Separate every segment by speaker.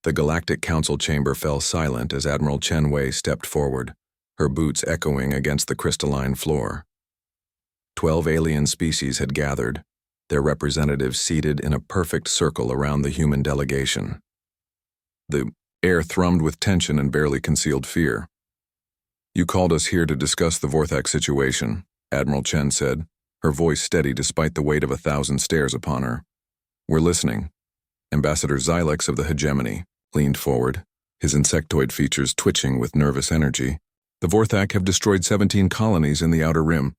Speaker 1: The Galactic Council chamber fell silent as Admiral Chen Wei stepped forward, her boots echoing against the crystalline floor. 12 alien species had gathered, their representatives seated in a perfect circle around the human delegation. The air thrummed with tension and barely concealed fear. "You called us here to discuss the Vorthak situation," Admiral Chen said, her voice steady despite the weight of 1,000 stares upon her. "We're listening." Ambassador Xylex of the Hegemony leaned forward, his insectoid features twitching with nervous energy. "The Vorthak have destroyed 17 colonies in the Outer Rim.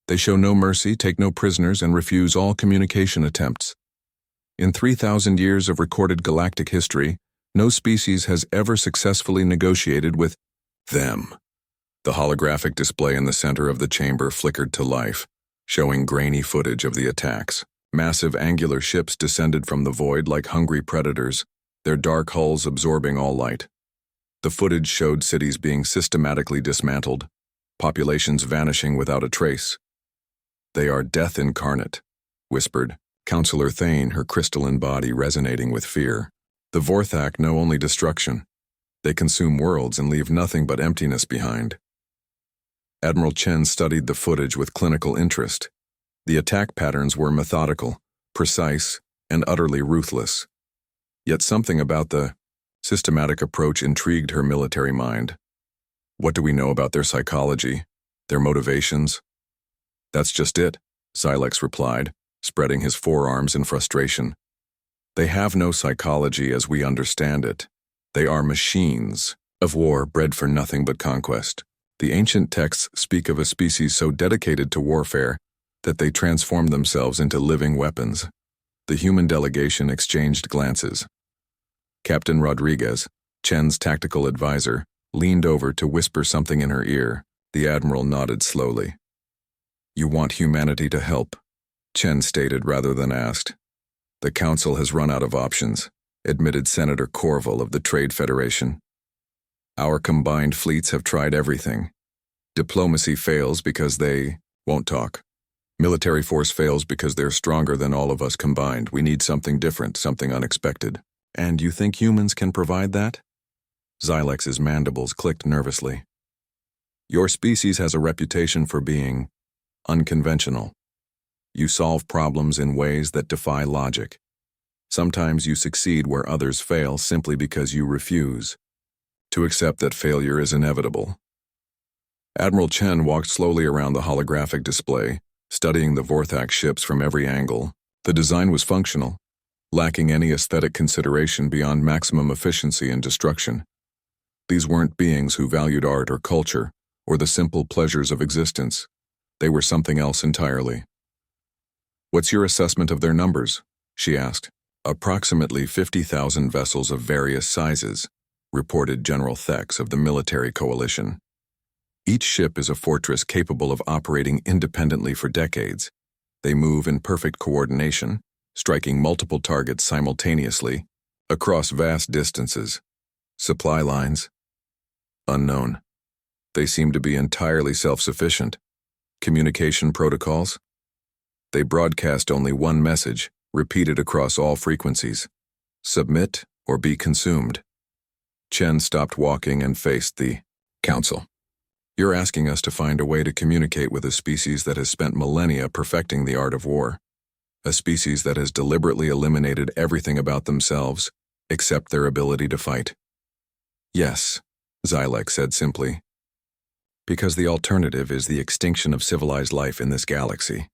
Speaker 1: They show no mercy, take no prisoners, and refuse all communication attempts. In 3,000 years of recorded galactic history, no species has ever successfully negotiated with them." The holographic display in the center of the chamber flickered to life, showing grainy footage of the attacks. Massive angular ships descended from the void like hungry predators, their dark hulls absorbing all light. The footage showed cities being systematically dismantled, populations vanishing without a trace. "They are death incarnate," whispered Counselor Thane, her crystalline body resonating with fear. "The Vorthak know only destruction. They consume worlds and leave nothing but emptiness behind." Admiral Chen studied the footage with clinical interest. The attack patterns were methodical, precise, and utterly ruthless. Yet something about the systematic approach intrigued her military mind. "What do we know about their psychology, their motivations?" "That's just it," Xylex replied, spreading his forearms in frustration. "They have no psychology as we understand it. They are machines of war bred for nothing but conquest. The ancient texts speak of a species so dedicated to warfare that they transform themselves into living weapons." The human delegation exchanged glances. Captain Rodriguez, Chen's tactical advisor, leaned over to whisper something in her ear. The Admiral nodded slowly. "You want humanity to help," Chen stated rather than asked. "The Council has run out of options," admitted Senator Corville of the Trade Federation. "Our combined fleets have tried everything. Diplomacy fails because they won't talk. Military force fails because they're stronger than all of us combined. We need something different, something unexpected." "And you think humans can provide that?" Xylex's mandibles clicked nervously. "Your species has a reputation for being unconventional. You solve problems in ways that defy logic. Sometimes you succeed where others fail simply because you refuse to accept that failure is inevitable." Admiral Chen walked slowly around the holographic display, studying the Vorthak ships from every angle. The design was functional, lacking any aesthetic consideration beyond maximum efficiency and destruction. These weren't beings who valued art or culture, or the simple pleasures of existence. They were something else entirely. "What's your assessment of their numbers?" she asked. "Approximately 50,000 vessels of various sizes," reported General Thex of the military coalition. "Each ship is a fortress capable of operating independently for decades. They move in perfect coordination, striking multiple targets simultaneously, across vast distances. Supply lines? Unknown. They seem to be entirely self-sufficient. Communication protocols? They broadcast only one message, repeated across all frequencies. Submit or be consumed." Chen stopped walking and faced the Council. "You're asking us to find a way to communicate with a species that has spent millennia perfecting the art of war. A species that has deliberately eliminated everything about themselves, except their ability to fight." "Yes," Xylex said simply. "Because the alternative is the extinction of civilized life in this galaxy."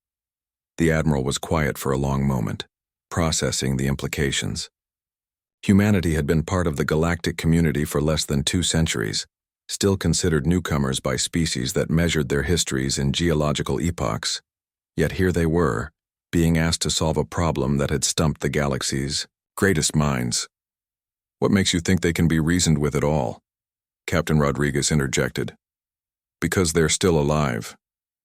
Speaker 1: The Admiral was quiet for a long moment, processing the implications. Humanity had been part of the galactic community for less than 2 centuries, still considered newcomers by species that measured their histories in geological epochs. Yet here they were, being asked to solve a problem that had stumped the galaxy's greatest minds. "What makes you think they can be reasoned with at all?" Captain Rodriguez interjected. "Because they're still alive,"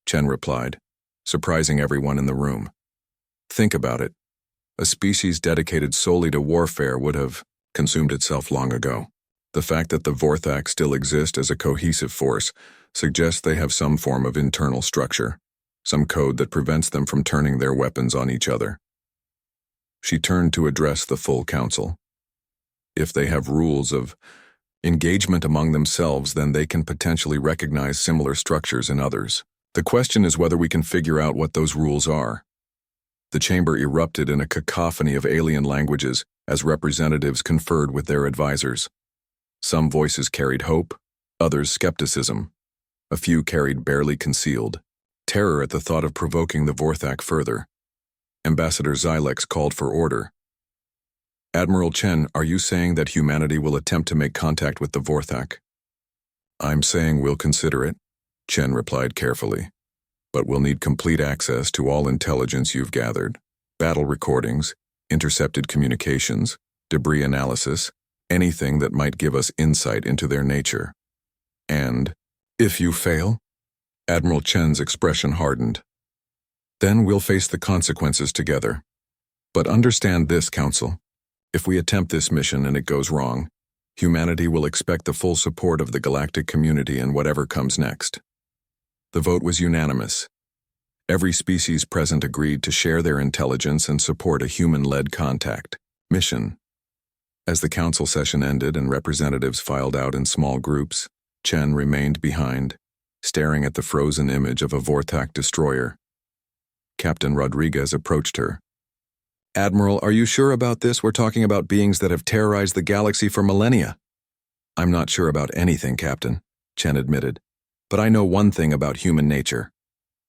Speaker 1: Chen replied, surprising everyone in the room. "Think about it. A species dedicated solely to warfare would have consumed itself long ago. The fact that the Vorthak still exist as a cohesive force suggests they have some form of internal structure, some code that prevents them from turning their weapons on each other." She turned to address the full council. If they have rules of engagement among themselves, then they can potentially recognize similar structures in others. The question is whether we can figure out what those rules are. The chamber erupted in a cacophony of alien languages as representatives conferred with their advisors. Some voices carried hope, others skepticism. A few carried barely concealed terror at the thought of provoking the Vorthak further. Ambassador Xilex called for order. Admiral Chen, are you saying that humanity will attempt to make contact with the Vorthak? I'm saying we'll consider it, Chen replied carefully. But we'll need complete access to all intelligence you've gathered, battle recordings, intercepted communications, debris analysis, anything that might give us insight into their nature. And, if you fail? Admiral Chen's expression hardened. Then we'll face the consequences together. But understand this, Council. If we attempt this mission and it goes wrong, humanity will expect the full support of the galactic community in whatever comes next. The vote was unanimous. Every species present agreed to share their intelligence and support a human-led contact mission. As the council session ended and representatives filed out in small groups, Chen remained behind, staring at the frozen image of a Vorthak destroyer. Captain Rodriguez approached her. Admiral, are you sure about this? We're talking about beings that have terrorized the galaxy for millennia. I'm not sure about anything, Captain, Chen admitted. But I know one thing about human nature.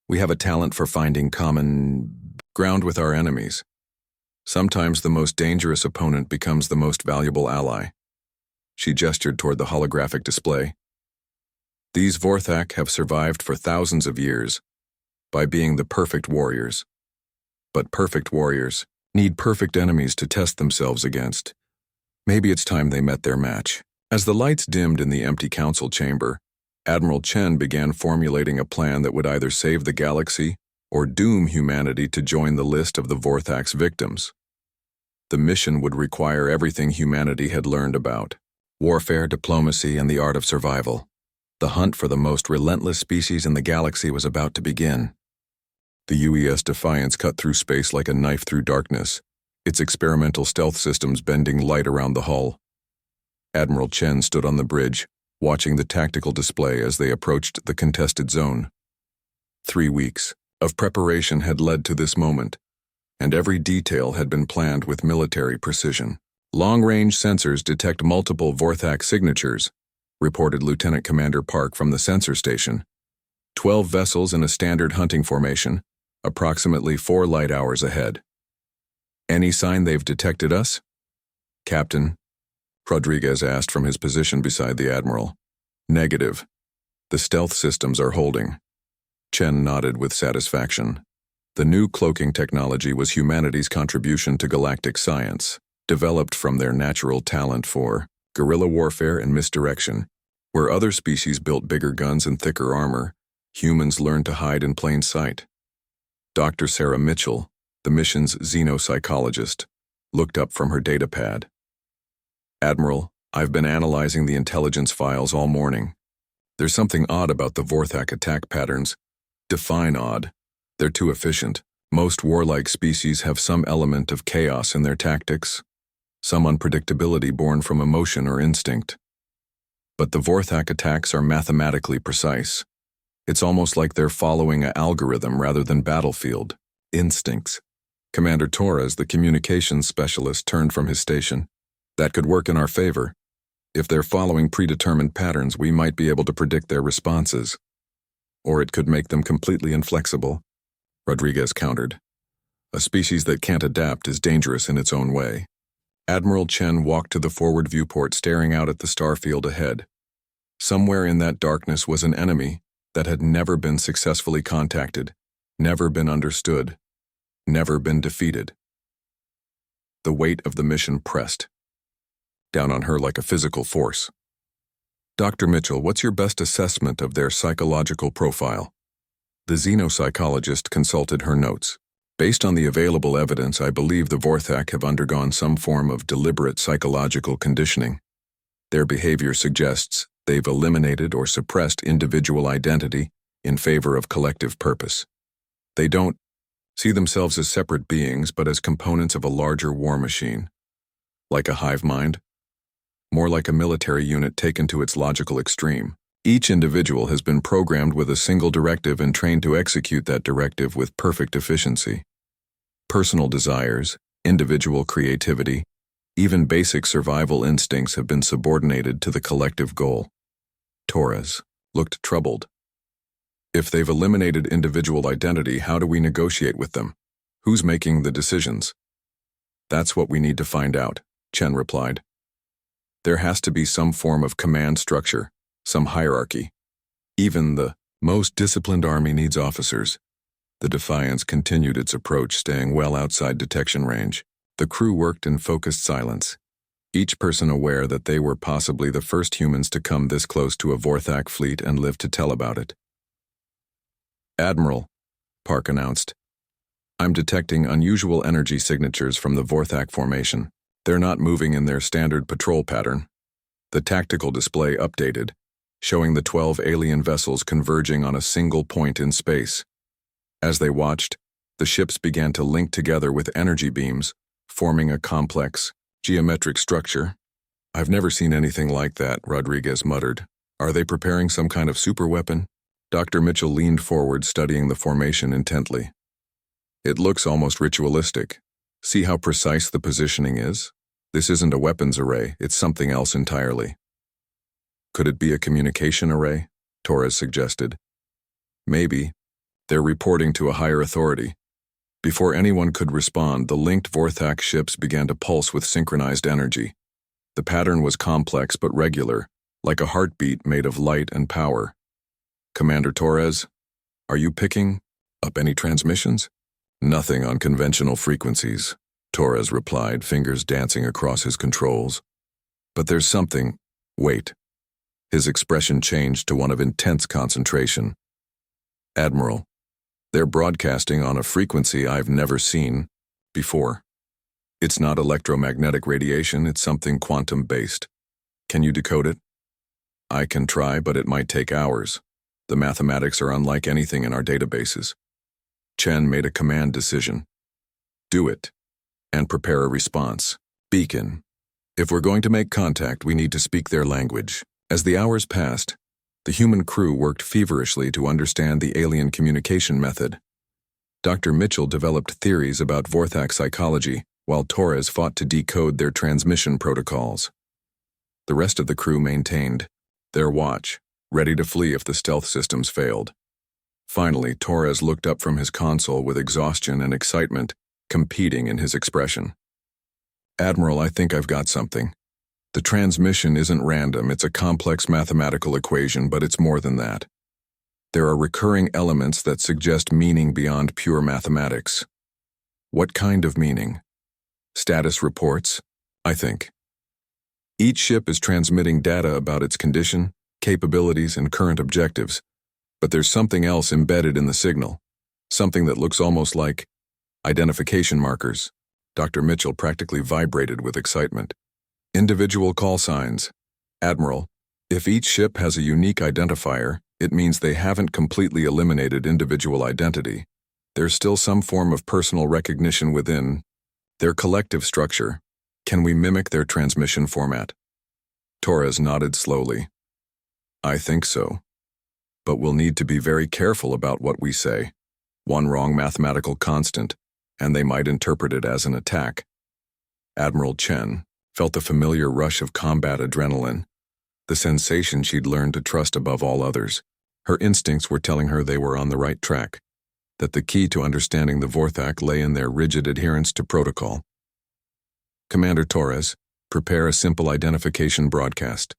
Speaker 1: We have a talent for finding common ground with our enemies. Sometimes the most dangerous opponent becomes the most valuable ally. She gestured toward the holographic display. These Vorthak have survived for thousands of years by being the perfect warriors. But perfect warriors need perfect enemies to test themselves against. Maybe it's time they met their match. As the lights dimmed in the empty council chamber, Admiral Chen began formulating a plan that would either save the galaxy or doom humanity to join the list of the Vorthak's victims. The mission would require everything humanity had learned about warfare, diplomacy, and the art of survival. The hunt for the most relentless species in the galaxy was about to begin. The UES Defiance cut through space like a knife through darkness, its experimental stealth systems bending light around the hull. Admiral Chen stood on the bridge, watching the tactical display as they approached the contested zone. 3 weeks of preparation had led to this moment, and every detail had been planned with military precision. Long-range sensors detect multiple Vorthak signatures, reported Lieutenant Commander Park from the sensor station. 12 vessels in a standard hunting formation, approximately 4 light hours ahead. Any sign they've detected us? Captain, Rodriguez asked from his position beside the Admiral. Negative. The stealth systems are holding. Chen nodded with satisfaction. The new cloaking technology was humanity's contribution to galactic science, developed from their natural talent for guerrilla warfare and misdirection. Where other species built bigger guns and thicker armor, humans learned to hide in plain sight. Dr. Sarah Mitchell, the mission's xenopsychologist, looked up from her datapad. Admiral, I've been analyzing the intelligence files all morning. There's something odd about the Vorthak attack patterns. Define odd. They're too efficient. Most warlike species have some element of chaos in their tactics, some unpredictability born from emotion or instinct. But the Vorthak attacks are mathematically precise. It's almost like they're following an algorithm rather than battlefield instincts. Commander Torres, the communications specialist, turned from his station. That could work in our favor. If they're following predetermined patterns, we might be able to predict their responses. Or it could make them completely inflexible, Rodriguez countered. A species that can't adapt is dangerous in its own way. Admiral Chen walked to the forward viewport, staring out at the starfield ahead. Somewhere in that darkness was an enemy that had never been successfully contacted, never been understood, never been defeated. The weight of the mission pressed down on her like a physical force. Dr. Mitchell, what's your best assessment of their psychological profile? The xenopsychologist consulted her notes. Based on the available evidence, I believe the Vorthak have undergone some form of deliberate psychological conditioning. Their behavior suggests they've eliminated or suppressed individual identity in favor of collective purpose. They don't see themselves as separate beings, but as components of a larger war machine. Like a hive mind, more like a military unit taken to its logical extreme. Each individual has been programmed with a single directive and trained to execute that directive with perfect efficiency. Personal desires, individual creativity, even basic survival instincts have been subordinated to the collective goal. Torres looked troubled. If they've eliminated individual identity, how do we negotiate with them? Who's making the decisions? That's what we need to find out, Chen replied. There has to be some form of command structure, some hierarchy. Even the most disciplined army needs officers. The Defiance continued its approach, staying well outside detection range. The crew worked in focused silence, each person aware that they were possibly the first humans to come this close to a Vorthak fleet and live to tell about it. "Admiral," Park announced, "I'm detecting unusual energy signatures from the Vorthak formation. They're not moving in their standard patrol pattern." The tactical display updated, showing the 12 alien vessels converging on a single point in space. As they watched, the ships began to link together with energy beams, forming a complex, geometric structure. "I've never seen anything like that," Rodriguez muttered. "Are they preparing some kind of superweapon?" Dr. Mitchell leaned forward, studying the formation intently. "It looks almost ritualistic. See how precise the positioning is? This isn't a weapons array, it's something else entirely." "Could it be a communication array?" Torres suggested. "Maybe. They're reporting to a higher authority." Before anyone could respond, the linked Vorthak ships began to pulse with synchronized energy. The pattern was complex but regular, like a heartbeat made of light and power. "Commander Torres, are you picking up any transmissions?" "Nothing on conventional frequencies," Torres replied, fingers dancing across his controls. "But there's something—" "Wait." His expression changed to one of intense concentration. "Admiral, they're broadcasting on a frequency I've never seen before. It's not electromagnetic radiation, it's something quantum-based. Can you decode it?" "I can try, but it might take hours. The mathematics are unlike anything in our databases." Chen made a command decision. "Do it, and prepare a response. Beacon. If we're going to make contact, we need to speak their language." As the hours passed, the human crew worked feverishly to understand the alien communication method. Dr. Mitchell developed theories about Vorthak psychology, while Torres fought to decode their transmission protocols. The rest of the crew maintained their watch, ready to flee if the stealth systems failed. Finally, Torres looked up from his console with exhaustion and excitement competing in his expression. "Admiral, I think I've got something. The transmission isn't random, it's a complex mathematical equation, but it's more than that. There are recurring elements that suggest meaning beyond pure mathematics." "What kind of meaning?" "Status reports, I think. Each ship is transmitting data about its condition, capabilities, and current objectives, but there's something else embedded in the signal, something that looks almost like identification markers." Dr. Mitchell practically vibrated with excitement. "Individual call signs. Admiral, if each ship has a unique identifier, it means they haven't completely eliminated individual identity. There's still some form of personal recognition within their collective structure. Can we mimic their transmission format?" Torres nodded slowly. "I think so. But we'll need to be very careful about what we say. One wrong mathematical constant, and they might interpret it as an attack." Admiral Chen felt the familiar rush of combat adrenaline, the sensation she'd learned to trust above all others. Her instincts were telling her they were on the right track, that the key to understanding the Vorthak lay in their rigid adherence to protocol. "Commander Torres, prepare a simple identification broadcast.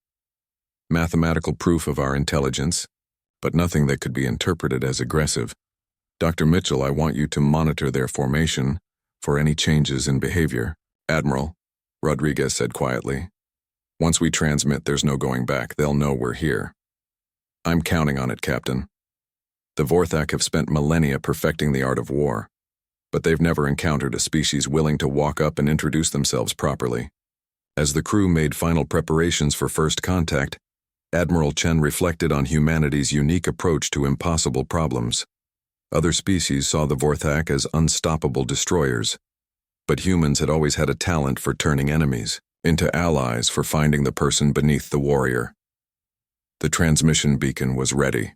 Speaker 1: Mathematical proof of our intelligence, but nothing that could be interpreted as aggressive. Dr. Mitchell, I want you to monitor their formation for any changes in behavior." "Admiral," Rodriguez said quietly, "once we transmit, there's no going back. They'll know we're here." "I'm counting on it, Captain. The Vorthak have spent millennia perfecting the art of war, but they've never encountered a species willing to walk up and introduce themselves properly." As the crew made final preparations for first contact, Admiral Chen reflected on humanity's unique approach to impossible problems. Other species saw the Vorthak as unstoppable destroyers, but humans had always had a talent for turning enemies. into allies for finding the person beneath the warrior. The transmission beacon was ready.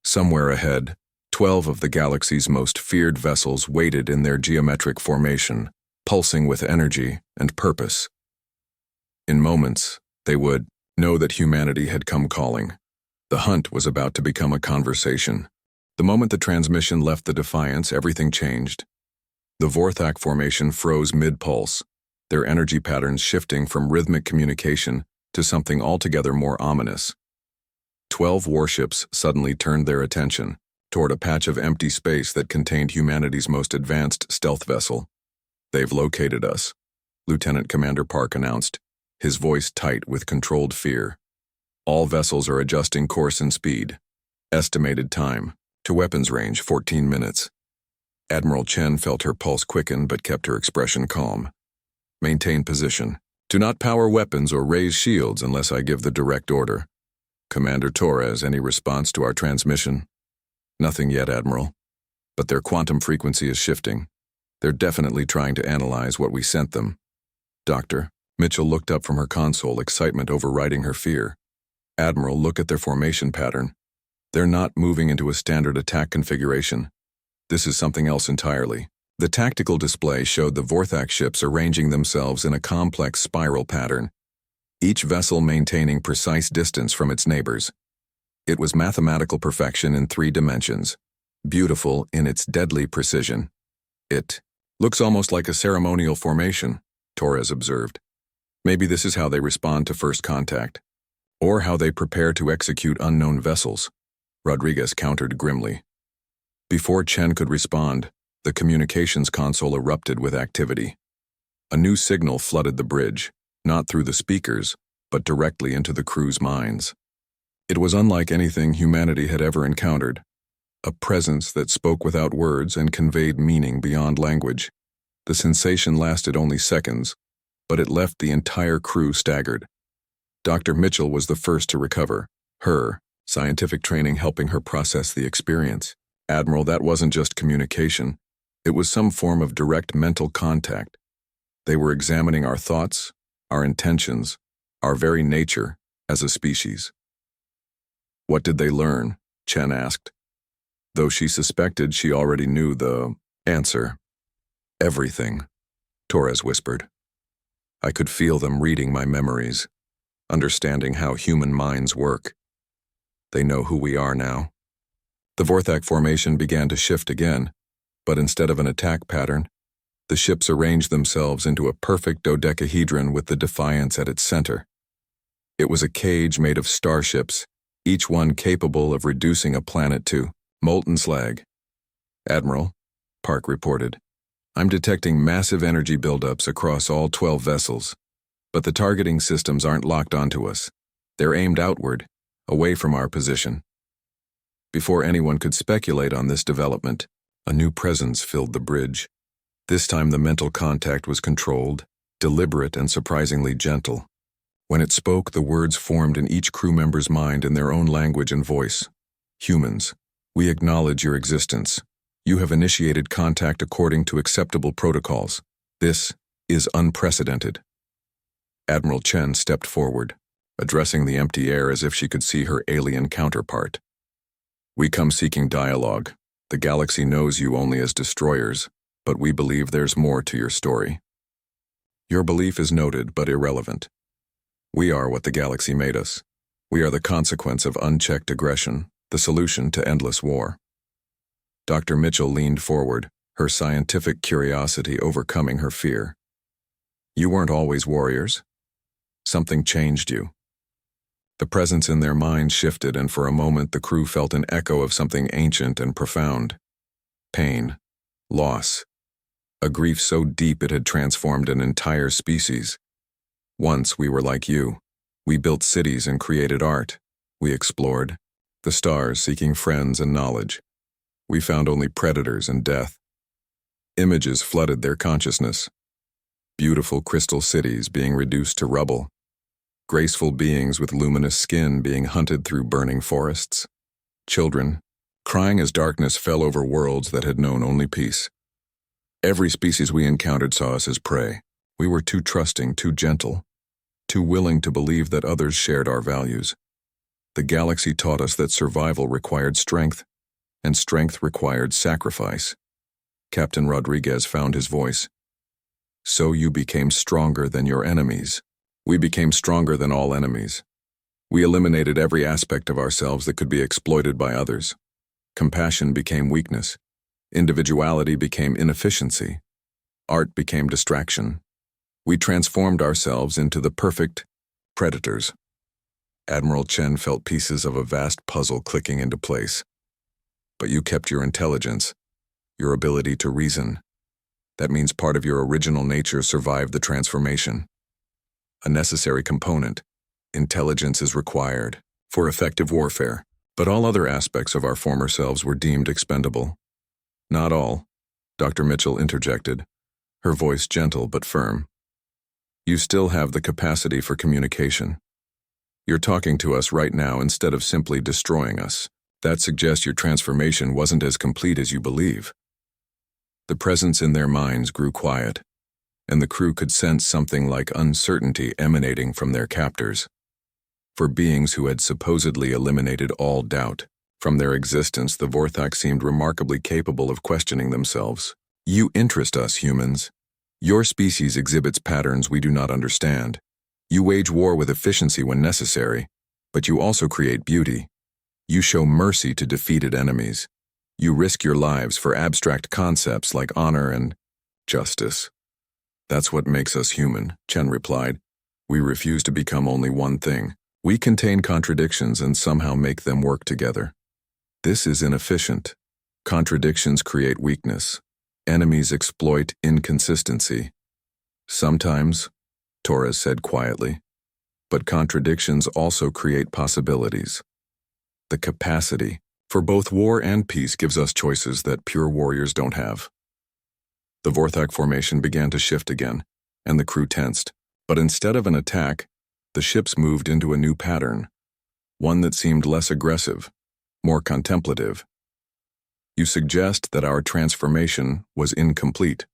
Speaker 1: Somewhere ahead, 12 of the galaxy's most feared vessels waited in their geometric formation, pulsing with energy and purpose. In moments, they would know that humanity had come calling. The hunt was about to become a conversation. The moment the transmission left the Defiance, everything changed. The Vorthak formation froze mid-pulse, their energy patterns shifting from rhythmic communication to something altogether more ominous. 12 warships suddenly turned their attention toward a patch of empty space that contained humanity's most advanced stealth vessel. "They've located us," Lieutenant Commander Park announced, his voice tight with controlled fear. "All vessels are adjusting course and speed. Estimated time to weapons range 14 minutes. Admiral Chen felt her pulse quicken but kept her expression calm. "Maintain position. Do not power weapons or raise shields unless I give the direct order. Commander Torres, any response to our transmission?" "Nothing yet, Admiral. But their quantum frequency is shifting. They're definitely trying to analyze what we sent them." "Doctor," Mitchell looked up from her console, excitement overriding her fear. "Admiral, look at their formation pattern. They're not moving into a standard attack configuration. This is something else entirely." The tactical display showed the Vorthak ships arranging themselves in a complex spiral pattern, each vessel maintaining precise distance from its neighbors. It was mathematical perfection in 3 dimensions, beautiful in its deadly precision. "It looks almost like a ceremonial formation," Torres observed. "Maybe this is how they respond to first contact, or how they prepare to execute unknown vessels," Rodriguez countered grimly. Before Chen could respond, the communications console erupted with activity. A new signal flooded the bridge, not through the speakers, but directly into the crew's minds. It was unlike anything humanity had ever encountered, a presence that spoke without words and conveyed meaning beyond language. The sensation lasted only seconds, but it left the entire crew staggered. Dr. Mitchell was the first to recover, her scientific training helping her process the experience. "Admiral, that wasn't just communication. It was some form of direct mental contact. They were examining our thoughts, our intentions, our very nature as a species." "What did they learn?" Chen asked. Though she suspected she already knew the answer. "Everything," Torres whispered. "I could feel them reading my memories, understanding how human minds work. They know who we are now." The Vorthak formation began to shift again, but instead of an attack pattern, the ships arranged themselves into a perfect dodecahedron with the Defiance at its center. It was a cage made of starships, each one capable of reducing a planet to molten slag. "Admiral," Park reported, "I'm detecting massive energy buildups across all 12 vessels, but the targeting systems aren't locked onto us. They're aimed outward, away from our position." Before anyone could speculate on this development, a new presence filled the bridge. This time the mental contact was controlled, deliberate, and surprisingly gentle. When it spoke, the words formed in each crew member's mind in their own language and voice. "Humans, we acknowledge your existence. You have initiated contact according to acceptable protocols. This is unprecedented." Admiral Chen stepped forward, addressing the empty air as if she could see her alien counterpart. "We come seeking dialogue. The galaxy knows you only as destroyers, but we believe there's more to your story. Your belief is noted but irrelevant. We are what the galaxy made us. We are the consequence of unchecked aggression, the solution to endless war." Dr. Mitchell leaned forward, her scientific curiosity overcoming her fear. "You weren't always warriors. Something changed you." The presence in their minds shifted, and for a moment the crew felt an echo of something ancient and profound. Pain, loss, a grief so deep it had transformed an entire species. "Once we were like you. We built cities and created art. We explored the stars seeking friends and knowledge. We found only predators and death. Images flooded their consciousness. Beautiful crystal cities being reduced to rubble. Graceful beings with luminous skin being hunted through burning forests. Children, crying as darkness fell over worlds that had known only peace. Every species we encountered saw us as prey. We were too trusting, too gentle, too willing to believe that others shared our values. The galaxy taught us that survival required strength, and strength required sacrifice. Captain Rodriguez found his voice. So you became stronger than your enemies. We became stronger than all enemies. We eliminated every aspect of ourselves that could be exploited by others. Compassion became weakness. Individuality became inefficiency. Art became distraction. We transformed ourselves into the perfect predators. Admiral Chen felt pieces of a vast puzzle clicking into place. But you kept your intelligence, your ability to reason. That means part of your original nature survived the transformation. A necessary component, intelligence is required for effective warfare, but all other aspects of our former selves were deemed expendable. Not all, Dr. Mitchell interjected, her voice gentle but firm. You still have the capacity for communication. You're talking to us right now instead of simply destroying us. That suggests your transformation wasn't as complete as you believe. The presence in their minds grew quiet, and the crew could sense something like uncertainty emanating from their captors. For beings who had supposedly eliminated all doubt from their existence, the Vorthak seemed remarkably capable of questioning themselves. You interest us, humans. Your species exhibits patterns we do not understand. You wage war with efficiency when necessary, but you also create beauty. You show mercy to defeated enemies. You risk your lives for abstract concepts like honor and justice. That's what makes us human, Chen replied. We refuse to become only one thing. We contain contradictions and somehow make them work together. This is inefficient. Contradictions create weakness. Enemies exploit inconsistency. Sometimes, Torres said quietly, but contradictions also create possibilities. The capacity for both war and peace gives us choices that pure warriors don't have. The Vorthak formation began to shift again, and the crew tensed. But instead of an attack, the ships moved into a new pattern, one that seemed less aggressive, more contemplative. You suggest that our transformation was incomplete,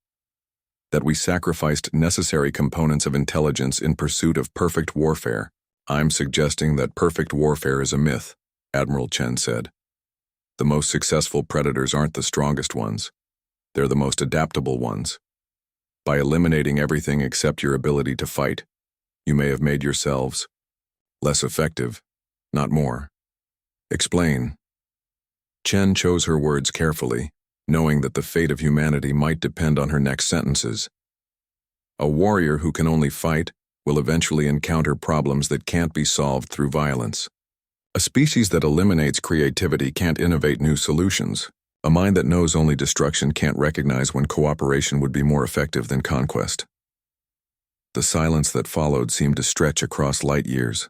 Speaker 1: that we sacrificed necessary components of intelligence in pursuit of perfect warfare. I'm suggesting that perfect warfare is a myth, Admiral Chen said. The most successful predators aren't the strongest ones. They're the most adaptable ones. By eliminating everything except your ability to fight, you may have made yourselves less effective, not more. Explain. Chen chose her words carefully, knowing that the fate of humanity might depend on her next sentences. A warrior who can only fight will eventually encounter problems that can't be solved through violence. A species that eliminates creativity can't innovate new solutions. A mind that knows only destruction can't recognize when cooperation would be more effective than conquest. The silence that followed seemed to stretch across light years.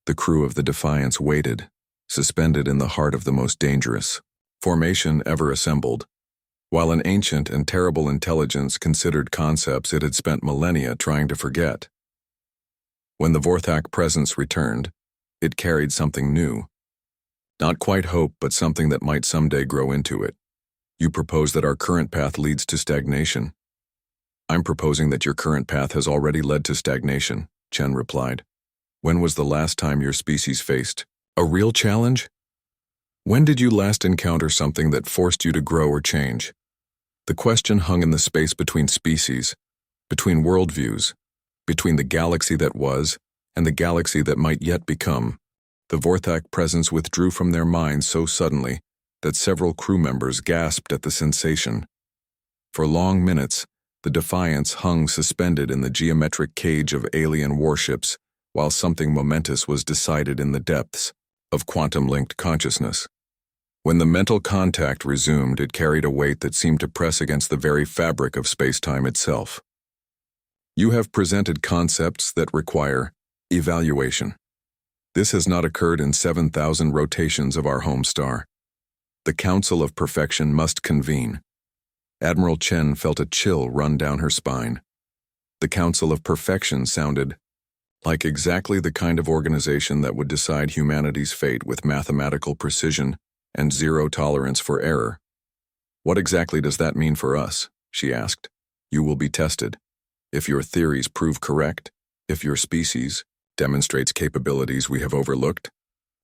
Speaker 1: The crew of the Defiance waited, suspended in the heart of the most dangerous formation ever assembled, while an ancient and terrible intelligence considered concepts it had spent millennia trying to forget. When the Vorthak presence returned, it carried something new. Not quite hope, but something that might someday grow into it. You propose that our current path leads to stagnation. I'm proposing that your current path has already led to stagnation, Chen replied. When was the last time your species faced a real challenge? When did you last encounter something that forced you to grow or change? The question hung in the space between species, between worldviews, between the galaxy that was and the galaxy that might yet become. The Vorthak presence withdrew from their minds so suddenly that several crew members gasped at the sensation. For long minutes, the Defiance hung suspended in the geometric cage of alien warships while something momentous was decided in the depths of quantum-linked consciousness. When the mental contact resumed, it carried a weight that seemed to press against the very fabric of space-time itself. You have presented concepts that require evaluation. This has not occurred in 7,000 rotations of our home star. The Council of Perfection must convene. Admiral Chen felt a chill run down her spine. The Council of Perfection sounded like exactly the kind of organization that would decide humanity's fate with mathematical precision and zero tolerance for error. What exactly does that mean for us? She asked. You will be tested. If your theories prove correct, if your species demonstrates capabilities we have overlooked,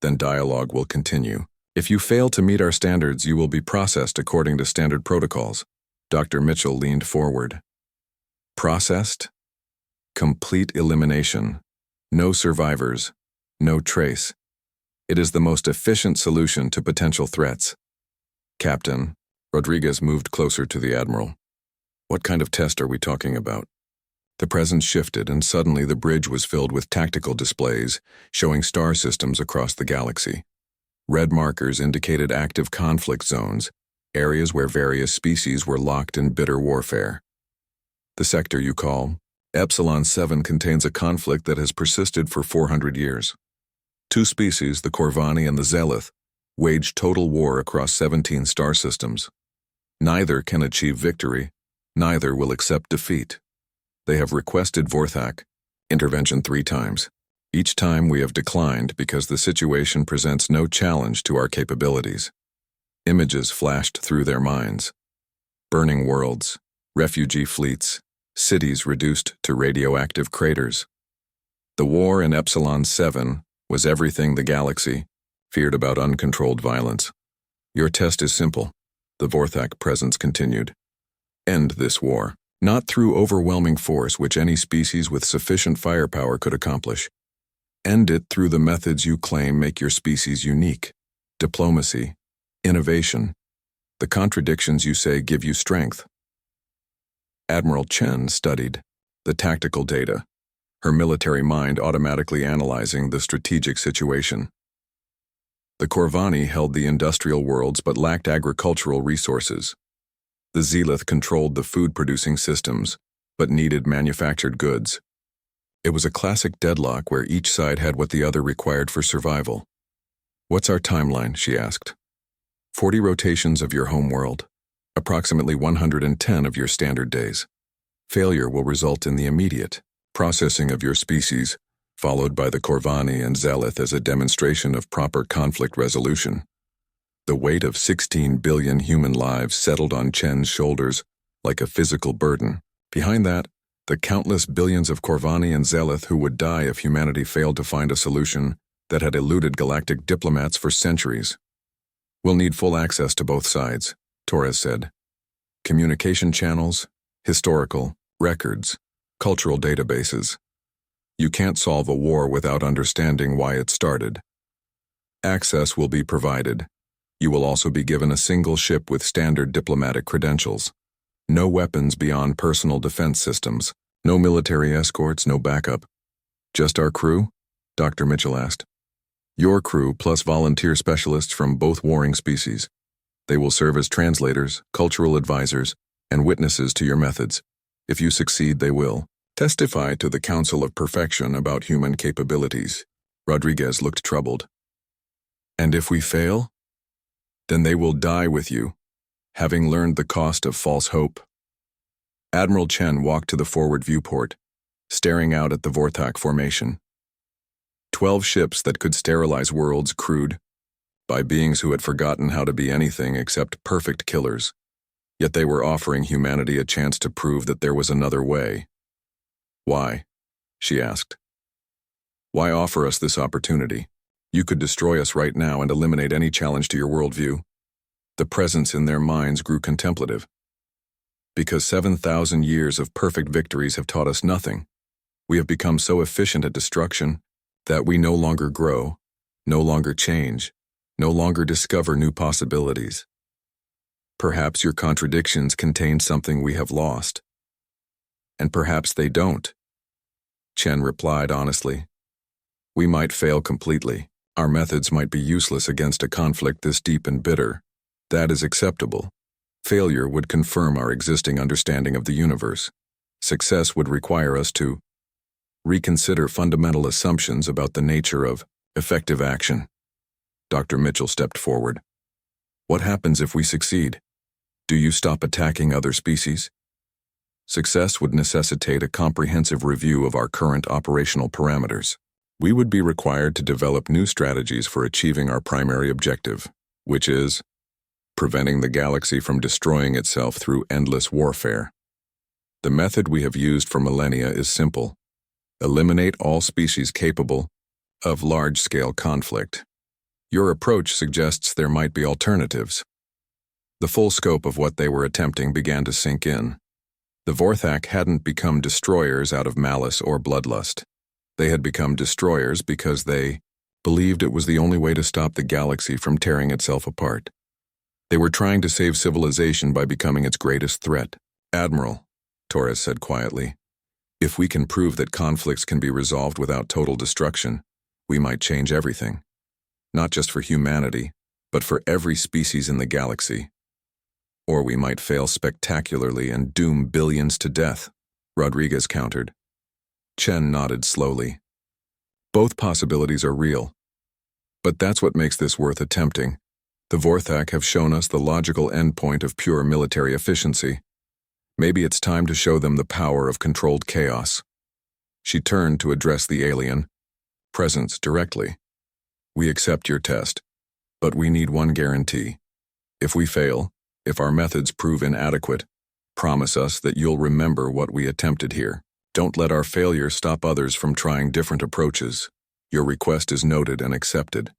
Speaker 1: then dialogue will continue. If you fail to meet our standards, you will be processed according to standard protocols. Dr. Mitchell leaned forward. Processed? Complete elimination. No survivors. No trace. It is the most efficient solution to potential threats. Captain, Rodriguez moved closer to the Admiral. What kind of test are we talking about? The presence shifted, and suddenly the bridge was filled with tactical displays showing star systems across the galaxy. Red markers indicated active conflict zones, areas where various species were locked in bitter warfare. The sector you call Epsilon 7 contains a conflict that has persisted for 400 years. Two species, the Corvani and the Zealth, wage total war across 17 star systems. Neither can achieve victory, neither will accept defeat. They have requested Vorthak intervention 3 times. Each time we have declined because the situation presents no challenge to our capabilities. Images flashed through their minds. Burning worlds, refugee fleets, cities reduced to radioactive craters. The war in Epsilon 7 was everything the galaxy feared about uncontrolled violence. Your test is simple, the Vorthak presence continued. End this war, not through overwhelming force which any species with sufficient firepower could accomplish. End it through the methods you claim make your species unique. Diplomacy, innovation, the contradictions you say give you strength. Admiral Chen studied the tactical data, her military mind automatically analyzing the strategic situation. The Corvani held the industrial worlds but lacked agricultural resources. The Zealth controlled the food-producing systems, but needed manufactured goods. It was a classic deadlock where each side had what the other required for survival. What's our timeline? She asked. 40 rotations of your home world, approximately 110 of your standard days. Failure will result in the immediate processing of your species, followed by the Corvani and Zealth as a demonstration of proper conflict resolution. The weight of 16 billion human lives settled on Chen's shoulders like a physical burden. Behind that, the countless billions of Corvani and Zealth who would die if humanity failed to find a solution that had eluded galactic diplomats for centuries. We'll need full access to both sides, Torres said. Communication channels, historical, records, cultural databases. You can't solve a war without understanding why it started. Access will be provided. You will also be given a single ship with standard diplomatic credentials. No weapons beyond personal defense systems. No military escorts, no backup. Just our crew? Dr. Mitchell asked. Your crew plus volunteer specialists from both warring species. They will serve as translators, cultural advisors, and witnesses to your methods. If you succeed, they will testify to the Council of Perfection about human capabilities. Rodriguez looked troubled. And if we fail? Then they will die with you, having learned the cost of false hope. Admiral Chen walked to the forward viewport, staring out at the Vorthak formation. 12 ships that could sterilize worlds crewed by beings who had forgotten how to be anything except perfect killers. Yet they were offering humanity a chance to prove that there was another way. Why? She asked. Why offer us this opportunity? You could destroy us right now and eliminate any challenge to your worldview. The presence in their minds grew contemplative. Because 7,000 years of perfect victories have taught us nothing. We have become so efficient at destruction that we no longer grow, no longer change, no longer discover new possibilities. Perhaps your contradictions contain something we have lost. And perhaps they don't. Chen replied honestly. We might fail completely. Our methods might be useless against a conflict this deep and bitter. That is acceptable. Failure would confirm our existing understanding of the universe. Success would require us to reconsider fundamental assumptions about the nature of effective action. Dr. Mitchell stepped forward. What happens if we succeed? Do you stop attacking other species? Success would necessitate a comprehensive review of our current operational parameters. We would be required to develop new strategies for achieving our primary objective, which is preventing the galaxy from destroying itself through endless warfare. The method we have used for millennia is simple. Eliminate all species capable of large-scale conflict. Your approach suggests there might be alternatives. The full scope of what they were attempting began to sink in. The Vorthak hadn't become destroyers out of malice or bloodlust. They had become destroyers because they believed it was the only way to stop the galaxy from tearing itself apart. They were trying to save civilization by becoming its greatest threat. "Admiral," Torres said quietly, "if we can prove that conflicts can be resolved without total destruction, we might change everything. Not just for humanity, but for every species in the galaxy. Or we might fail spectacularly and doom billions to death," Rodriguez countered. Chen nodded slowly. "Both possibilities are real. But that's what makes this worth attempting. The Vorthak have shown us the logical endpoint of pure military efficiency. Maybe it's time to show them the power of controlled chaos." She turned to address the alien. "Presence directly. We accept your test, but we need one guarantee. If we fail, if our methods prove inadequate, promise us that you'll remember what we attempted here. Don't let our failure stop others from trying different approaches. Your request is noted and accepted.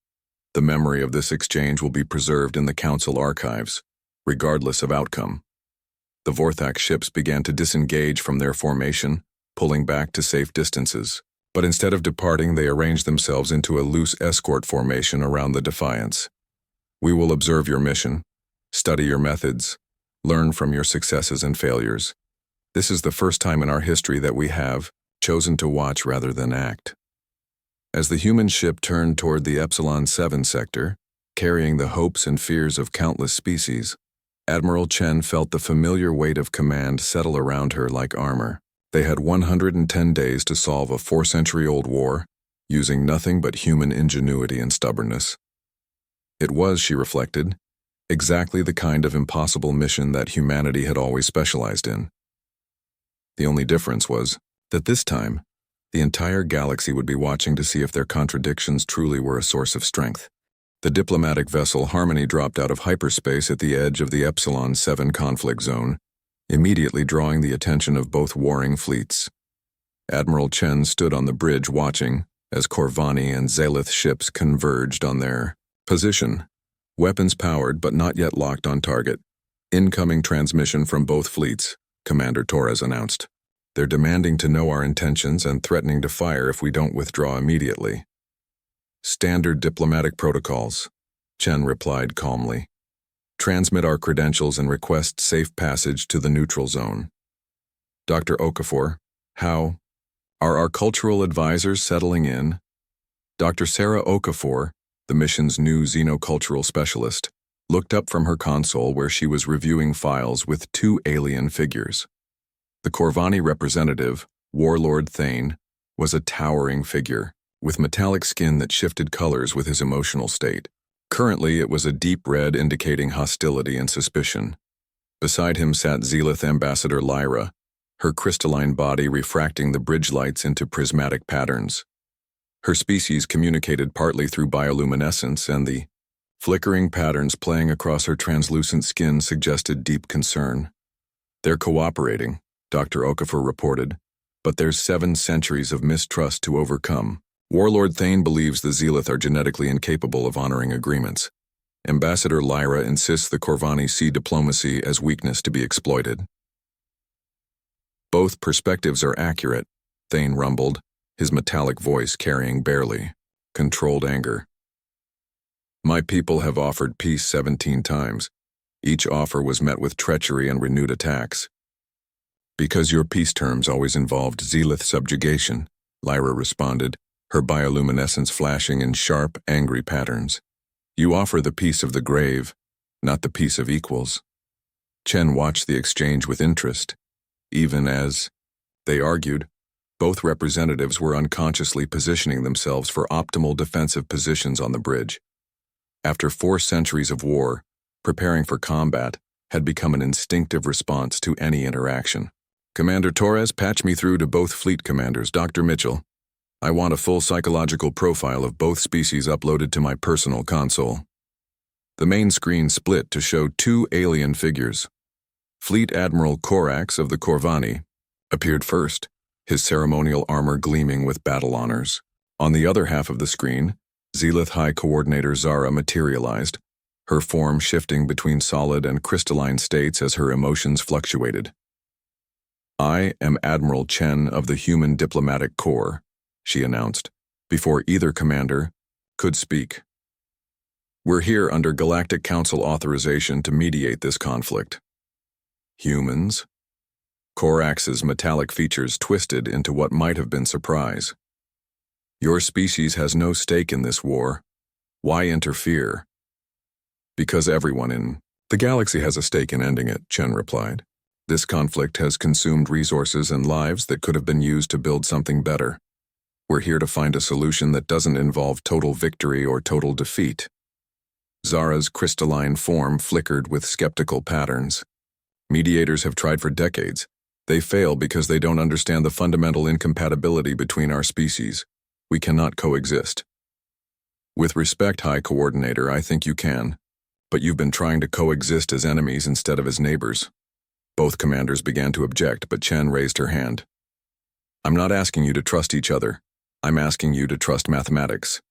Speaker 1: The memory of this exchange will be preserved in the Council archives, regardless of outcome." The Vorthak ships began to disengage from their formation, pulling back to safe distances. But instead of departing, they arranged themselves into a loose escort formation around the Defiance. "We will observe your mission, study your methods, learn from your successes and failures. This is the first time in our history that we have chosen to watch rather than act." As the human ship turned toward the Epsilon 7 sector, carrying the hopes and fears of countless species, Admiral Chen felt the familiar weight of command settle around her like armor. They had 110 days to solve a 4-century-old war, using nothing but human ingenuity and stubbornness. It was, she reflected, exactly the kind of impossible mission that humanity had always specialized in. The only difference was that this time, the entire galaxy would be watching to see if their contradictions truly were a source of strength. The diplomatic vessel Harmony dropped out of hyperspace at the edge of the Epsilon 7 conflict zone, immediately drawing the attention of both warring fleets. Admiral Chen stood on the bridge watching as Corvani and Zalith ships converged on their position. "Weapons powered but not yet locked on target. Incoming transmission from both fleets," Commander Torres announced. "They're demanding to know our intentions and threatening to fire if we don't withdraw immediately." "Standard diplomatic protocols," Chen replied calmly. "Transmit our credentials and request safe passage to the neutral zone." "Dr. Okafor, how are our cultural advisors settling in?" Dr. Sarah Okafor, the mission's new xenocultural specialist, looked up from her console where she was reviewing files with 2 alien figures. The Corvani representative, Warlord Thane, was a towering figure, with metallic skin that shifted colors with his emotional state. Currently, it was a deep red indicating hostility and suspicion. Beside him sat Zelith Ambassador Lyra, her crystalline body refracting the bridge lights into prismatic patterns. Her species communicated partly through bioluminescence, and the flickering patterns playing across her translucent skin suggested deep concern. "They're cooperating," Dr. Okafor reported, "but there's 7 centuries of mistrust to overcome. Warlord Thane believes the Zelith are genetically incapable of honoring agreements. Ambassador Lyra insists the Corvani see diplomacy as weakness to be exploited." "Both perspectives are accurate," Thane rumbled, his metallic voice carrying barely controlled anger. "My people have offered peace 17 times. Each offer was met with treachery and renewed attacks." "Because your peace terms always involved Zelith subjugation," Lyra responded, her bioluminescence flashing in sharp, angry patterns. "You offer the peace of the grave, not the peace of equals." Chen watched the exchange with interest. Even as they argued, both representatives were unconsciously positioning themselves for optimal defensive positions on the bridge. After 4 centuries of war, preparing for combat had become an instinctive response to any interaction. "Commander Torres, patch me through to both fleet commanders, Dr. Mitchell. I want a full psychological profile of both species uploaded to my personal console." The main screen split to show 2 alien figures. Fleet Admiral Korax of the Corvani appeared first, his ceremonial armor gleaming with battle honors. On the other half of the screen, Zealoth High Coordinator Zara materialized, her form shifting between solid and crystalline states as her emotions fluctuated. "I am Admiral Chen of the Human Diplomatic Corps," she announced, before either commander could speak. "We're here under Galactic Council authorization to mediate this conflict." Humans? Corax's metallic features twisted into what might have been surprise. "Your species has no stake in this war. Why interfere?" "Because everyone in the galaxy has a stake in ending it," Chen replied. "This conflict has consumed resources and lives that could have been used to build something better. We're here to find a solution that doesn't involve total victory or total defeat." Zara's crystalline form flickered with skeptical patterns. "Mediators have tried for decades. They fail because they don't understand the fundamental incompatibility between our species. We cannot coexist." "With respect, High Coordinator, I think you can. But you've been trying to coexist as enemies instead of as neighbors." Both commanders began to object, but Chen raised her hand. "I'm not asking you to trust each other. I'm asking you to trust mathematics.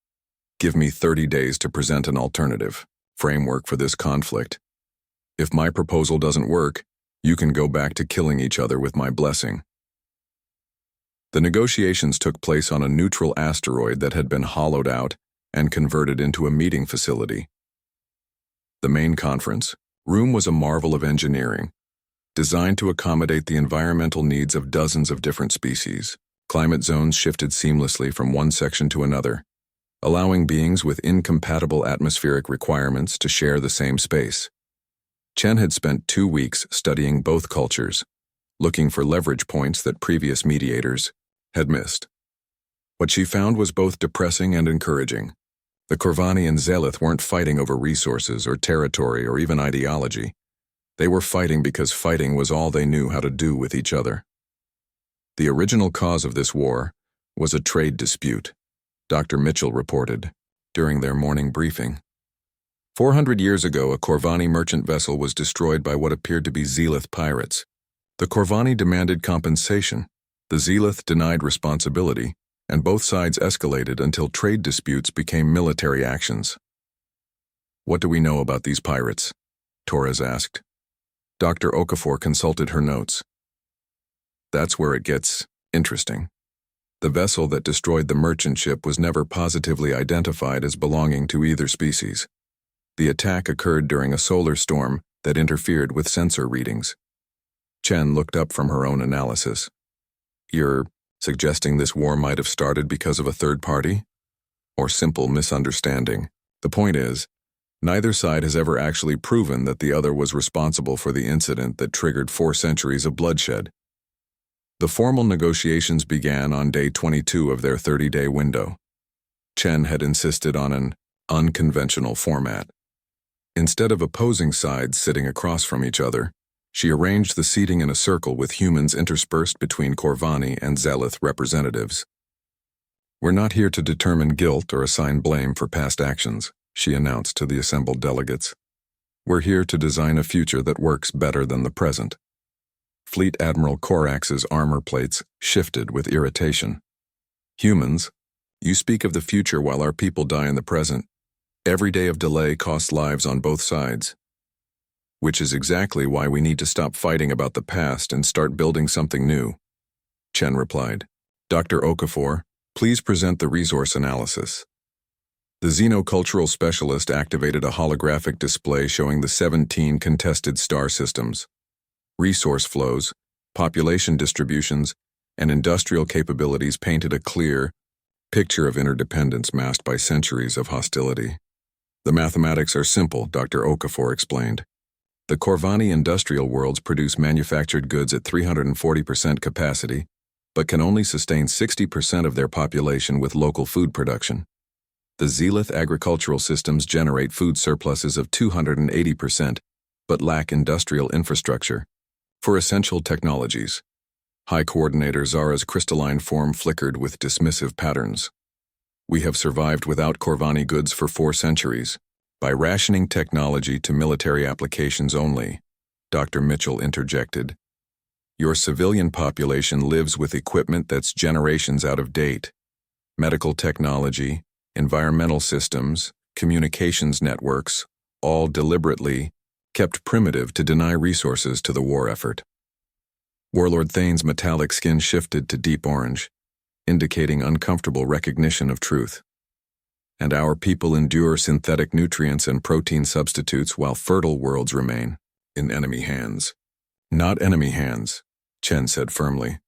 Speaker 1: Give me 30 days to present an alternative framework for this conflict. If my proposal doesn't work, you can go back to killing each other with my blessing." The negotiations took place on a neutral asteroid that had been hollowed out and converted into a meeting facility. The main conference room was a marvel of engineering, designed to accommodate the environmental needs of dozens of different species. Climate zones shifted seamlessly from one section to another, allowing beings with incompatible atmospheric requirements to share the same space. Chen had spent 2 weeks studying both cultures, looking for leverage points that previous mediators had missed. What she found was both depressing and encouraging. The Corvani and Zealoth weren't fighting over resources or territory or even ideology. They were fighting because fighting was all they knew how to do with each other. The original cause of this war was a trade dispute, Dr. Mitchell reported during their morning briefing. 400 years ago, a Corvani merchant vessel was destroyed by what appeared to be Zealoth pirates. The Corvani demanded compensation, the Zealoth denied responsibility, and both sides escalated until trade disputes became military actions. "What do we know about these pirates?" Torres asked. Dr. Okafor consulted her notes. "That's where it gets interesting. The vessel that destroyed the merchant ship was never positively identified as belonging to either species. The attack occurred during a solar storm that interfered with sensor readings." Chen looked up from her own analysis. "You're suggesting this war might have started because of a third party? Or simple misunderstanding? The point is, neither side has ever actually proven that the other was responsible for the incident that triggered 4 centuries of bloodshed." The formal negotiations began on day 22 of their 30-day window. Chen had insisted on an unconventional format. Instead of opposing sides sitting across from each other, she arranged the seating in a circle with humans interspersed between Corvani and Zealoth representatives. "We're not here to determine guilt or assign blame for past actions," she announced to the assembled delegates. "We're here to design a future that works better than the present." Fleet Admiral Corax's armor plates shifted with irritation. "Humans, you speak of the future while our people die in the present. Every day of delay costs lives on both sides. Which is exactly why we need to stop fighting about the past and start building something new," Chen replied. "Dr. Okafor, please present the resource analysis." The xenocultural specialist activated a holographic display showing the 17 contested star systems, resource flows, population distributions, and industrial capabilities painted a clear picture of interdependence masked by centuries of hostility. "The mathematics are simple," Dr. Okafor explained. "The Corvani industrial worlds produce manufactured goods at 340% capacity, but can only sustain 60% of their population with local food production. The Zealoth agricultural systems generate food surpluses of 280%, but lack industrial infrastructure for essential technologies." High Coordinator Zara's crystalline form flickered with dismissive patterns. "We have survived without Corvani goods for 4 centuries. By rationing technology to military applications only," Dr. Mitchell interjected. Your civilian population lives with equipment that's generations out of date. Medical technology, environmental systems, communications networks, all deliberately kept primitive to deny resources to the war effort. Warlord Thane's metallic skin shifted to deep orange, indicating uncomfortable recognition of truth. And our people endure synthetic nutrients and protein substitutes while fertile worlds remain in enemy hands. Not enemy hands, Chen said firmly.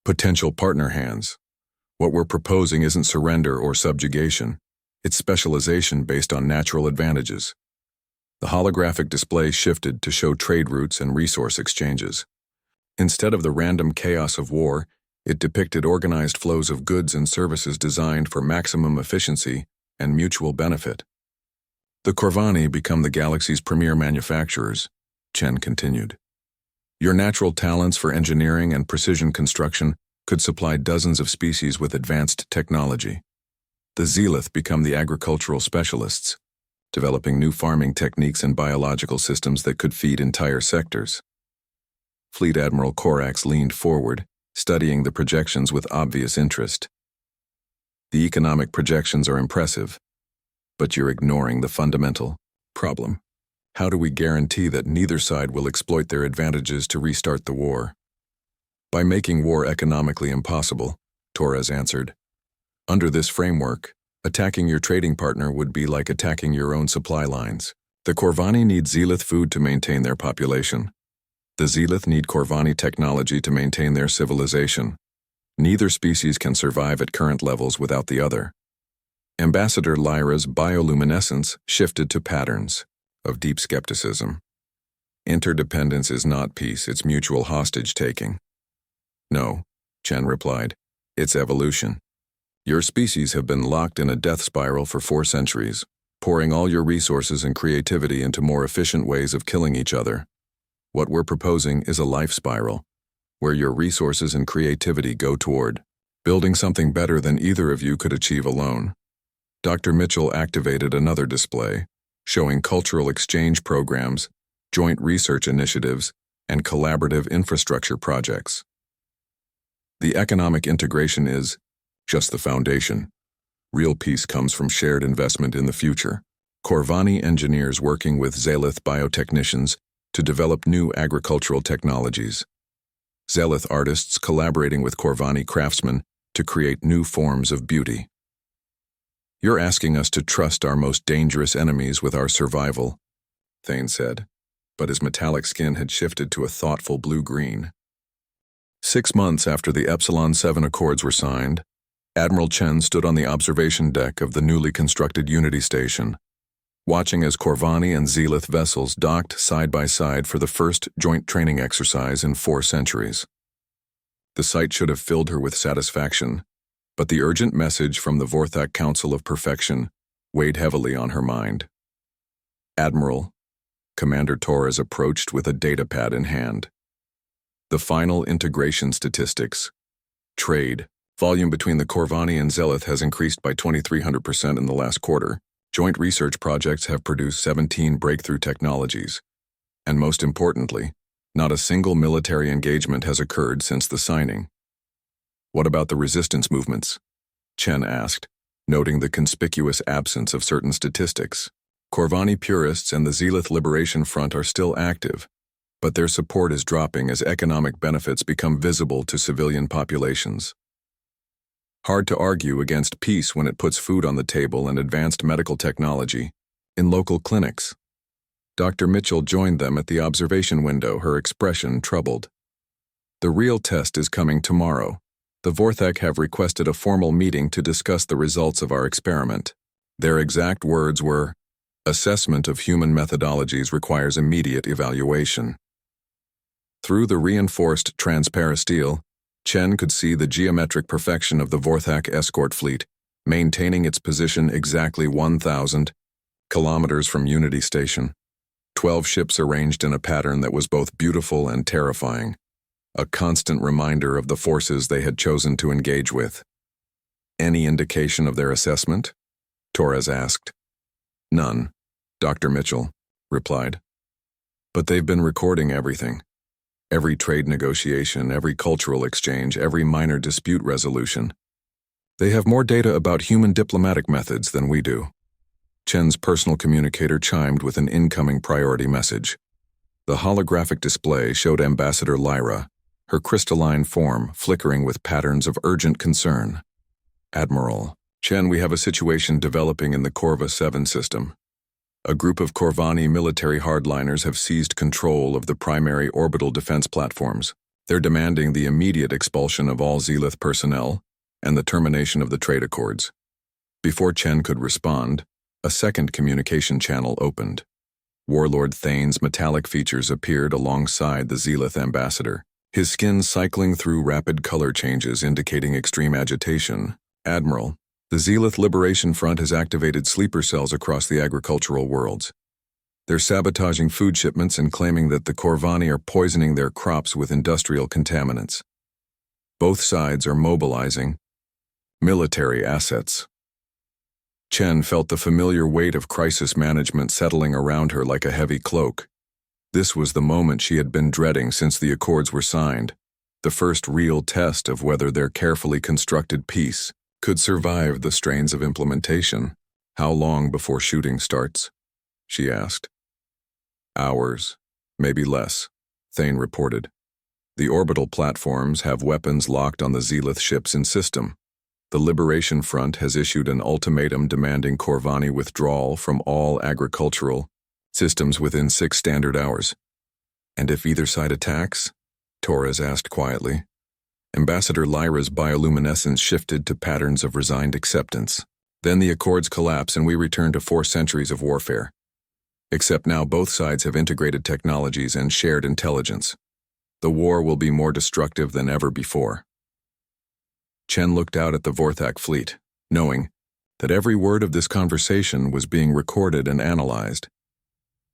Speaker 1: Potential partner hands. What we're proposing isn't surrender or subjugation. It's specialization based on natural advantages. The holographic display shifted to show trade routes and resource exchanges. Instead of the random chaos of war, it depicted organized flows of goods and services designed for maximum efficiency and mutual benefit. The Corvani become the galaxy's premier manufacturers, Chen continued. Your natural talents for engineering and precision construction could supply dozens of species with advanced technology. The Zealoth become the agricultural specialists, developing new farming techniques and biological systems that could feed entire sectors. Fleet Admiral Korax leaned forward, studying the projections with obvious interest. The economic projections are impressive, but you're ignoring the fundamental problem. How do we guarantee that neither side will exploit their advantages to restart the war? By making war economically impossible, Torres answered. Under this framework, attacking your trading partner would be like attacking your own supply lines. The Corvani need Zealoth food to maintain their population. The Zealoth need Corvani technology to maintain their civilization. Neither species can survive at current levels without the other. Ambassador Lyra's bioluminescence shifted to patterns of deep skepticism. Interdependence is not peace, it's mutual hostage-taking. No, Chen replied, it's evolution. Your species have been locked in a death spiral for 4 centuries, pouring all your resources and creativity into more efficient ways of killing each other. What we're proposing is a life spiral, where your resources and creativity go toward building something better than either of you could achieve alone. Dr. Mitchell activated another display, showing cultural exchange programs, joint research initiatives, and collaborative infrastructure projects. The economic integration is just the foundation. Real peace comes from shared investment in the future. Corvani engineers working with Zealoth biotechnicians to develop new agricultural technologies. Zealoth artists collaborating with Corvani craftsmen to create new forms of beauty. You're asking us to trust our most dangerous enemies with our survival, Thane said, but his metallic skin had shifted to a thoughtful blue-green. 6 months after the Epsilon 7 Accords were signed, Admiral Chen stood on the observation deck of the newly constructed Unity Station, watching as Corvani and Zealoth vessels docked side by side for the first joint training exercise in 4 centuries. The sight should have filled her with satisfaction, but the urgent message from the Vorthak Council of Perfection weighed heavily on her mind. Admiral, Commander Torres approached with a datapad in hand. The final integration statistics. Trade. Volume between the Corvani and Zealoth has increased by 2,300% in the last quarter. Joint research projects have produced 17 breakthrough technologies. And most importantly, not a single military engagement has occurred since the signing. What about the resistance movements? Chen asked, noting the conspicuous absence of certain statistics. Corvani purists and the Zealoth Liberation Front are still active, but their support is dropping as economic benefits become visible to civilian populations. Hard to argue against peace when it puts food on the table and advanced medical technology in local clinics. Dr. Mitchell joined them at the observation window, her expression troubled. The real test is coming tomorrow. The Vorthak have requested a formal meeting to discuss the results of our experiment. Their exact words were, "Assessment of human methodologies requires immediate evaluation." Through the reinforced transparasteel, Chen could see the geometric perfection of the Vorthak escort fleet, maintaining its position exactly 1,000 kilometers from Unity Station. 12 ships arranged in a pattern that was both beautiful and terrifying, a constant reminder of the forces they had chosen to engage with. Any indication of their assessment? Torres asked. None, Dr. Mitchell replied. But they've been recording everything. Every trade negotiation, every cultural exchange, every minor dispute resolution. They have more data about human diplomatic methods than we do. Chen's personal communicator chimed with an incoming priority message. The holographic display showed Ambassador Lyra, her crystalline form flickering with patterns of urgent concern. Admiral Chen, we have a situation developing in the Corva 7 system. A group of Corvani military hardliners have seized control of the primary orbital defense platforms. They're demanding the immediate expulsion of all Zenith personnel and the termination of the trade accords. Before Chen could respond, a second communication channel opened. Warlord Thane's metallic features appeared alongside the Zenith ambassador, his skin cycling through rapid color changes indicating extreme agitation. Admiral, the Zenith Liberation Front has activated sleeper cells across the agricultural worlds. They're sabotaging food shipments and claiming that the Corvani are poisoning their crops with industrial contaminants. Both sides are mobilizing military assets. Chen felt the familiar weight of crisis management settling around her like a heavy cloak. This was the moment she had been dreading since the accords were signed, the first real test of whether their carefully constructed peace could survive the strains of implementation. How long before shooting starts? She asked. Hours, maybe less, Thane reported. The orbital platforms have weapons locked on the Zenith ships in system. The Liberation Front has issued an ultimatum demanding Corvani withdrawal from all agricultural systems within 6 standard hours. And if either side attacks? Torres asked quietly. Ambassador Lyra's bioluminescence shifted to patterns of resigned acceptance. Then the accords collapse and we return to 4 centuries of warfare. Except now both sides have integrated technologies and shared intelligence. The war will be more destructive than ever before. Chen looked out at the Vorthak fleet, knowing that every word of this conversation was being recorded and analyzed.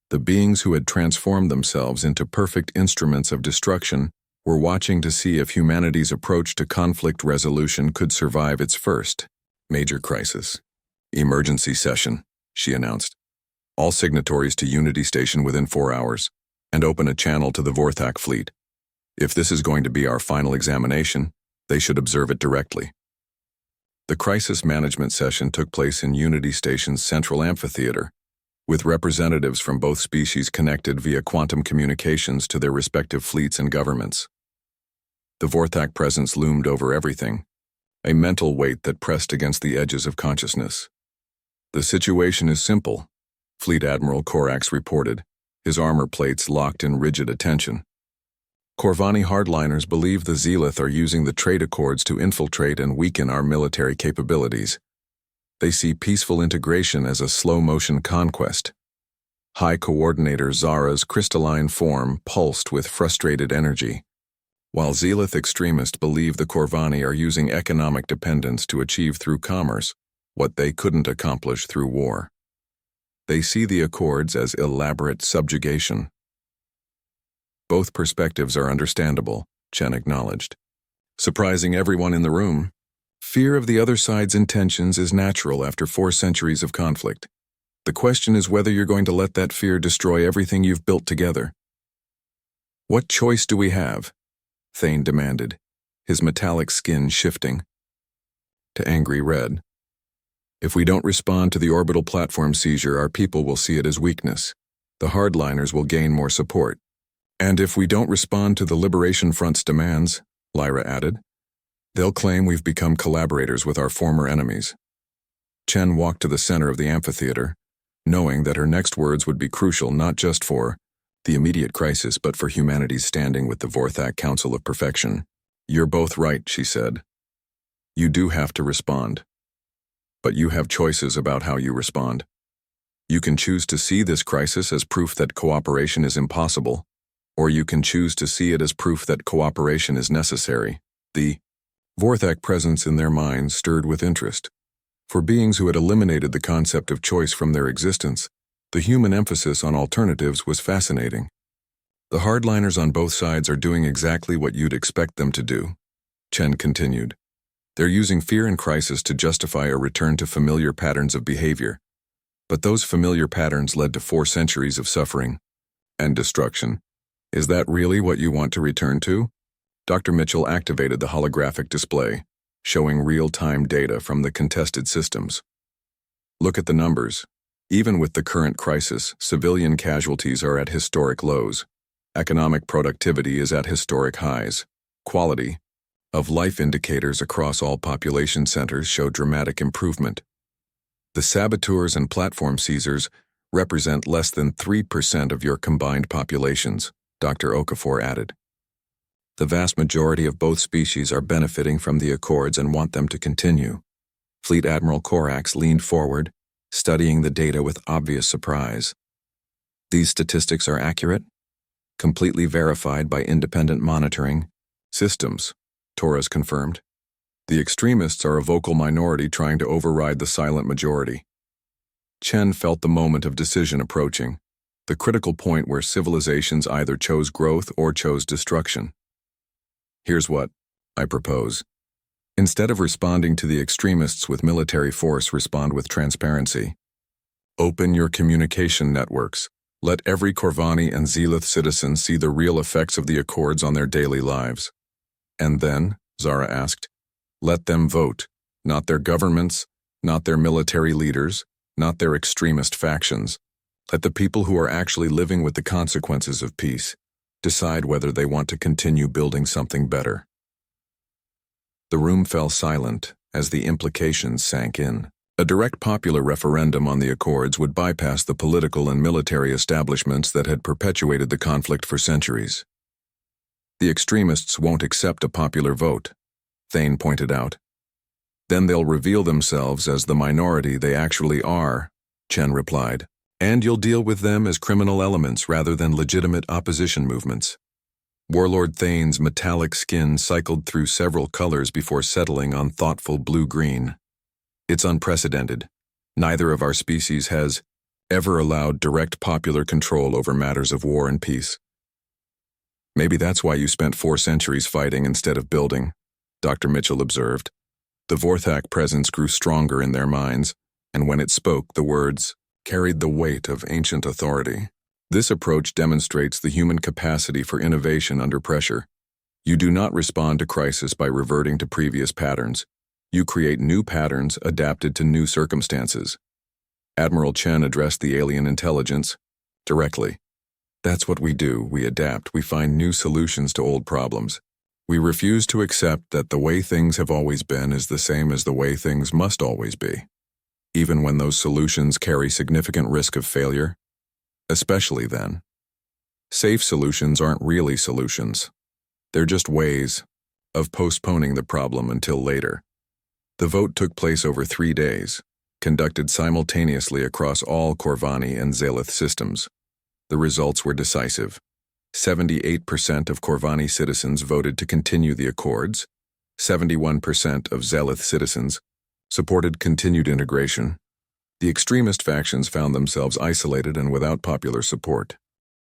Speaker 1: The beings who had transformed themselves into perfect instruments of destruction were watching to see if humanity's approach to conflict resolution could survive its first major crisis. Emergency session, she announced. All signatories to Unity Station within 4 hours, and open a channel to the Vorthak fleet. If this is going to be our final examination, they should observe it directly. The crisis management session took place in Unity Station's central amphitheater, with representatives from both species connected via quantum communications to their respective fleets and governments. The Vorthak presence loomed over everything, a mental weight that pressed against the edges of consciousness. The situation is simple, Fleet Admiral Korax reported, his armor plates locked in rigid attention. Corvani hardliners believe the Zenith are using the trade accords to infiltrate and weaken our military capabilities. They see peaceful integration as a slow-motion conquest. High Coordinator Zara's crystalline form pulsed with frustrated energy, while Zenith extremists believe the Corvani are using economic dependence to achieve through commerce what they couldn't accomplish through war. They see the accords as elaborate subjugation. Both perspectives are understandable, Chen acknowledged. Surprising everyone in the room, fear of the other side's intentions is natural after 4 centuries of conflict. The question is whether you're going to let that fear destroy everything you've built together. What choice do we have? Thane demanded, his metallic skin shifting to angry red. If we don't respond to the orbital platform seizure, our people will see it as weakness. The hardliners will gain more support. And if we don't respond to the Liberation Front's demands, Lyra added, they'll claim we've become collaborators with our former enemies. Chen walked to the center of the amphitheater, knowing that her next words would be crucial not just for the immediate crisis but for humanity's standing with the Vorthak Council of Perfection. You're both right, she said. You do have to respond. But you have choices about how you respond. You can choose to see this crisis as proof that cooperation is impossible, or you can choose to see it as proof that cooperation is necessary. The Vorthak presence in their minds stirred with interest. For beings who had eliminated the concept of choice from their existence, the human emphasis on alternatives was fascinating. The hardliners on both sides are doing exactly what you'd expect them to do, Chen continued. They're using fear and crisis to justify a return to familiar patterns of behavior. But those familiar patterns led to 4 centuries of suffering and destruction. Is that really what you want to return to? Dr. Mitchell activated the holographic display, showing real-time data from the contested systems. Look at the numbers. Even with the current crisis, civilian casualties are at historic lows. Economic productivity is at historic highs. Quality of life indicators across all population centers show dramatic improvement. The saboteurs and platform seizers represent less than 3% of your combined populations, Dr. Okafor added. The vast majority of both species are benefiting from the Accords and want them to continue. Fleet Admiral Korax leaned forward, studying the data with obvious surprise. These statistics are accurate, completely verified by independent monitoring systems, Torres confirmed. The extremists are a vocal minority trying to override the silent majority. Chen felt the moment of decision approaching, the critical point where civilizations either chose growth or chose destruction. Here's what I propose. Instead of responding to the extremists with military force, respond with transparency. Open your communication networks. Let every Corvani and Zelith citizen see the real effects of the Accords on their daily lives. And then, Zara asked, let them vote, not their governments, not their military leaders, not their extremist factions. Let the people who are actually living with the consequences of peace decide whether they want to continue building something better. The room fell silent as the implications sank in. A direct popular referendum on the Accords would bypass the political and military establishments that had perpetuated the conflict for centuries. The extremists won't accept a popular vote, Thane pointed out. Then they'll reveal themselves as the minority they actually are, Chen replied. And you'll deal with them as criminal elements rather than legitimate opposition movements. Warlord Thane's metallic skin cycled through several colors before settling on thoughtful blue-green. It's unprecedented. Neither of our species has ever allowed direct popular control over matters of war and peace. Maybe that's why you spent 4 centuries fighting instead of building, Dr. Mitchell observed. The Vorthak presence grew stronger in their minds, and when it spoke, the words carried the weight of ancient authority. This approach demonstrates the human capacity for innovation under pressure. You do not respond to crisis by reverting to previous patterns. You create new patterns adapted to new circumstances. Admiral Chen addressed the alien intelligence directly. That's what we do. We adapt. We find new solutions to old problems. We refuse to accept that the way things have always been is the same as the way things must always be, even when those solutions carry significant risk of failure. Especially then. Safe solutions aren't really solutions. They're just ways of postponing the problem until later. The vote took place over 3 days, conducted simultaneously across all Corvani and Zelith systems. The results were decisive. 78% of Corvani citizens voted to continue the Accords. 71% of Zelith citizens supported continued integration. The extremist factions found themselves isolated and without popular support.